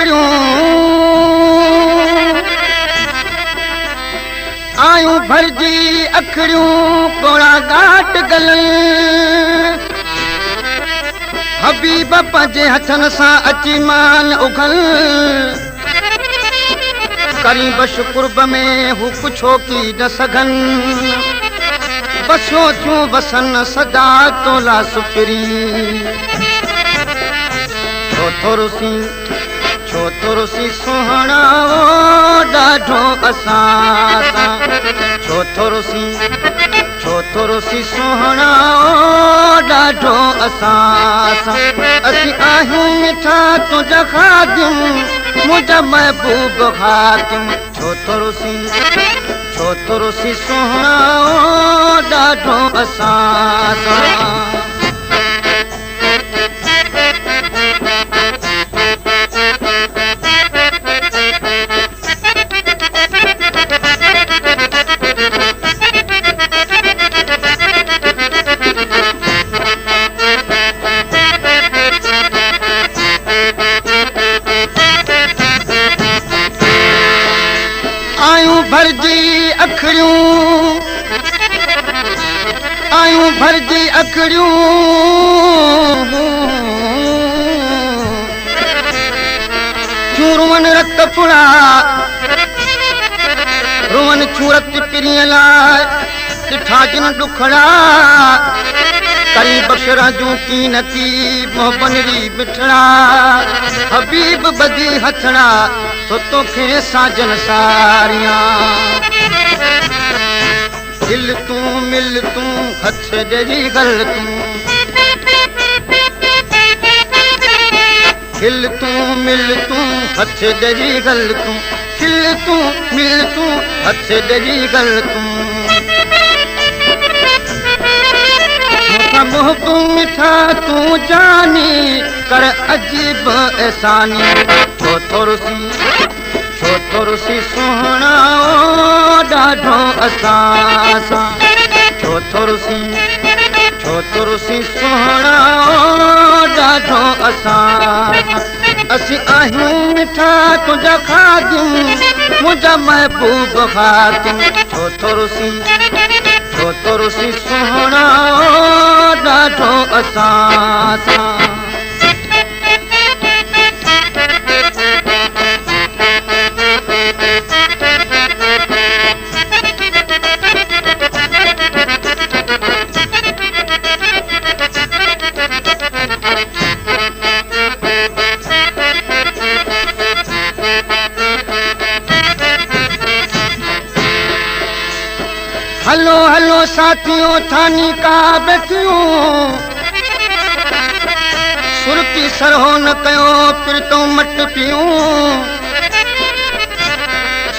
अखड़ियूं आयूं भरजी अखड़ियूं कोड़ा घाट गलन हबीब पंहिंजे हथनि सां अची मान उगल करी बश कुर्ब में हू कुछो की न सघन बसो थियूं वसन सदा तोला सुपरी छो तो रुसी सुहणा ॾाढो असां छो तो रुसी सुहणा ॾाढो असां असीं आहियूं मिठा तुंहिंजा खादिम मुंहिंजा महबूब हाकिम छो तो रुसी सुहणा ॾाढो असां आयूं भरजी अखड़ियूं चूरवन रत फुड़ा रोवन चूरत पिरीअ लाइ ॾिठा जिन ॾुखड़ा करी बशरा जूं की न की मोहबनरी मिठड़ा हबीब बदी हथड़ा तो तोखे साजन सारियां दिल तूं मिल तूं हथ ॾेरी गल तूं हिल तूं मिल तूं हथ ॾेरी गल तूं हिल तूं मिल तूं हथ ॾेरी गल तूं मोहबू मिठा तूं जानी कर अजीब एहसानी छो तो रुसी सुहणा ॾाढो असां छो तो रुसी सुहणा ॾाढो असां असीं आहियूं मिठा तुंहिंजा खादिम मुंहिंजा महबूब हाकिम छो तो रुसी सुहणा ॾाढो असां हलो हलो साथियों थानी का बैठियूं सुरती सरहो न कयो फिर तो मट पियूं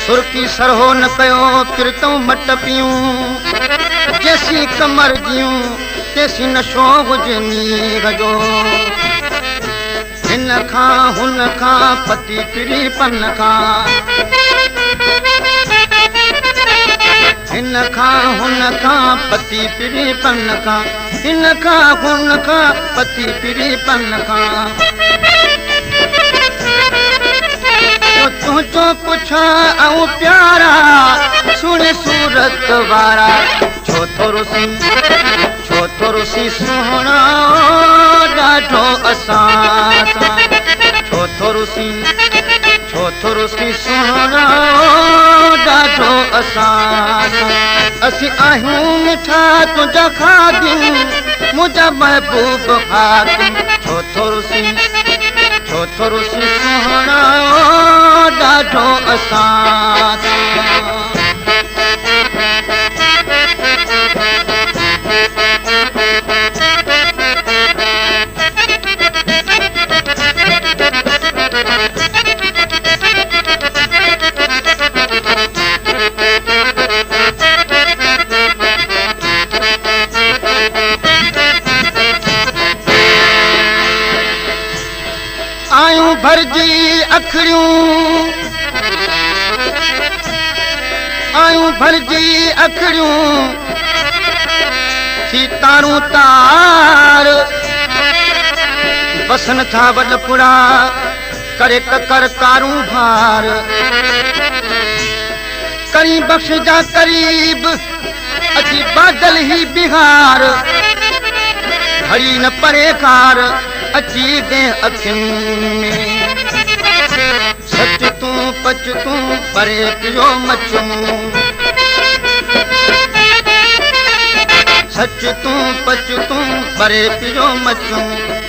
सुरती सरहो न कयो फिर तो मट पियूं जैसी कमर जियूं तैसी नशो हुजनी गजो हिन खां हुन खां पति पिरी पन खां हिन खां हुन खां पति पिरी पन खां हिन खां हुन खां पति पिरी पन खां तुंहिंजो पुछा ऐं प्यारा सुणी सूरत वारा छो तो रुसी सुहणा ॾाढो असां छो तो रुसी सुहणा ॾाढो असां असीं आहियूं मिठा तुंहिंजा खादिम मुंहिंजा महबूब हाकिम छो तो रुसी सुहणा ॾाढो असां आयूं भरजी अखड़ियूं थी तारूं तार बसन था वॾ पुड़ा करे ककर कारू भार करी बख्श जा करीब अची बादल ही बिहार घड़ी न परे कार अची दे अखियुनि में सच तूं पच तूं परे पियो मचूं सच तूं पच तूं परे पियो मचूं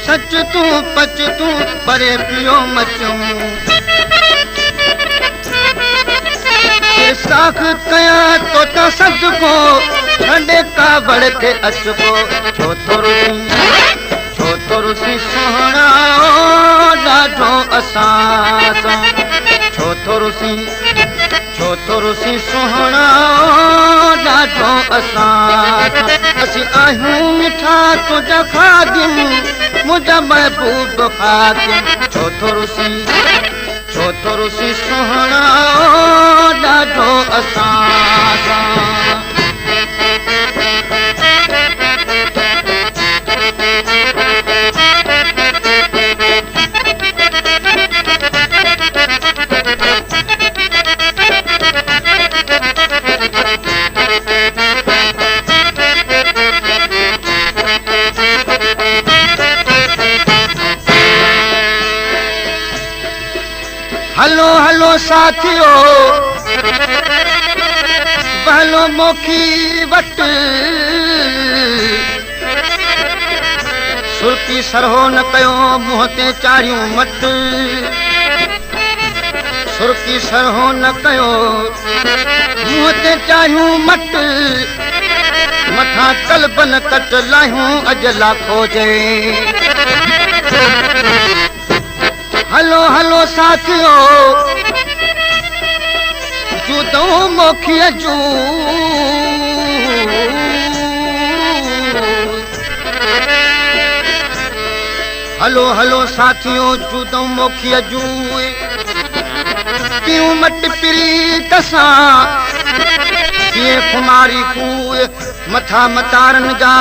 सच तूं पच तूं परे पियो मचूं साख कया तो ता सदको छड़े कावड़ के अचको छो तो रुसी सोहणा ॾाढो असां छो तो रुसी सोहणा ॾाढो असां असीं आहियूं मिठा तुंहिंजा खादिम मुंहिंजा महबूब खादिम छो तो रुसी सोहणा ॾाढो असां हलो हलो साथियो बहलो मोखी वट सुर्की सरहो न कयो मुंहं ते चाढ़ियूं मट सुर्की सरहो न कयो मुंहं ते चाढ़ियूं मट मथां कल्बन कट लाहियूं अजला खोजे हलो हलो साथियो जूदों मोखिया जू हलो हलो साथियो जूदों मोखिया जू पियूं मट पिरी तसां ये कुमारी कूए मथा मतारन जा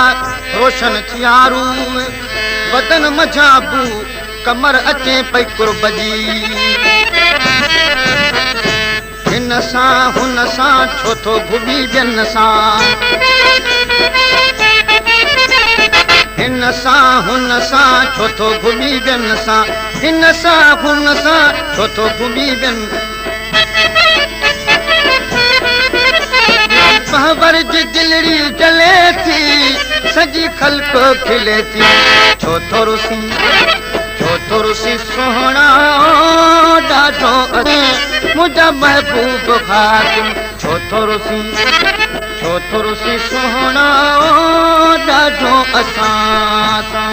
रोशन थियारू बदन मजाबू कमर अचे पई कुर्ब जी हिन सां हुन सां छो थो भुॻी ॿियनि सां हिन सां हुन सां छो थो भुॻी ॿियनि सां हिन सां हुन सां छो थो भुॻी ॿियनि पहवर जी दिलड़ी जले थी सॼी ख़ल्क़ खिले थी छो थो रुसी सोहणा ॾाढो मुंहिंजा महबूब खादिम छो थो रुसी सोहणा ॾाढो असां